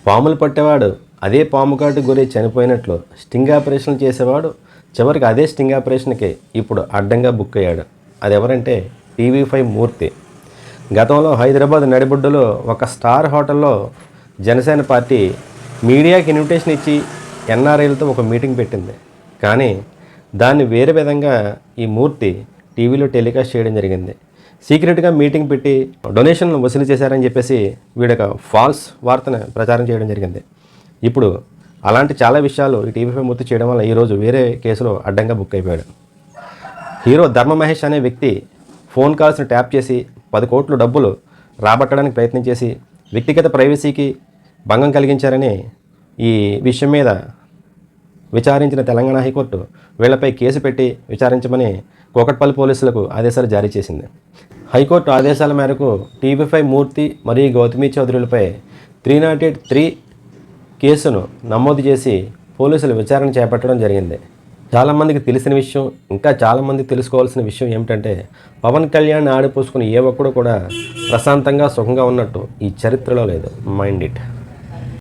పాములు పట్టేవాడు అదే పాము కాటుకు గురై చనిపోయినట్లు స్టింగ్ ఆపరేషన్ చేసేవాడు చివరికి అదే స్టింగ్ ఆపరేషన్కి ఇప్పుడు అడ్డంగా బుక్ అయ్యాడు. అది ఎవరంటే టీవీ5 మూర్తి. గతంలో హైదరాబాద్ నడిబొడ్డులో ఒక స్టార్ హోటల్లో జనసేన పార్టీ మీడియాకి ఇన్విటేషన్ ఇచ్చి ఎన్ఆర్ఐలతో ఒక మీటింగ్ పెట్టింది. కానీ దాన్ని వేరే విధంగా ఈ మూర్తి టీవీలో టెలికాస్ట్ చేయడం జరిగింది. సీక్రెట్గా మీటింగ్ పెట్టి డొనేషన్లు వసూలు చేశారని చెప్పేసి వీడొక ఫాల్స్ వార్తను ప్రచారం చేయడం జరిగింది. ఇప్పుడు అలాంటి చాలా విషయాలు ఈ టీవీ5 మూర్తి చేయడం వల్ల ఈరోజు వేరే కేసులో అడ్డంగా బుక్ అయిపోయాడు. హీరో ధర్మ మహేష్ అనే వ్యక్తి ఫోన్ కాల్స్ని ట్యాప్ చేసి 10 కోట్ల డబ్బులు రాబట్టడానికి ప్రయత్నం చేసి వ్యక్తిగత ప్రైవసీకి భంగం కలిగించారని ఈ విషయం మీద విచారించిన తెలంగాణ హైకోర్టు వీళ్లపై కేసు పెట్టి విచారించమని కూకట్పల్లి పోలీసులకు ఆదేశాలు జారీ చేసింది. హైకోర్టు ఆదేశాల మేరకు టీవీ5 మూర్తి మరియు గౌతమి చౌదరిలపై 308(3) కేసును నమోదు చేసి పోలీసులు విచారణ చేపట్టడం జరిగింది. చాలామందికి తెలిసిన విషయం, ఇంకా చాలామంది తెలుసుకోవాల్సిన విషయం ఏమిటంటే పవన్ కళ్యాణ్ ఆడిపోసుకుని ఏ ఒక్కడు కూడా ప్రశాంతంగా సుఖంగా ఉన్నట్టు ఈ చరిత్రలో లేదు. Mind it.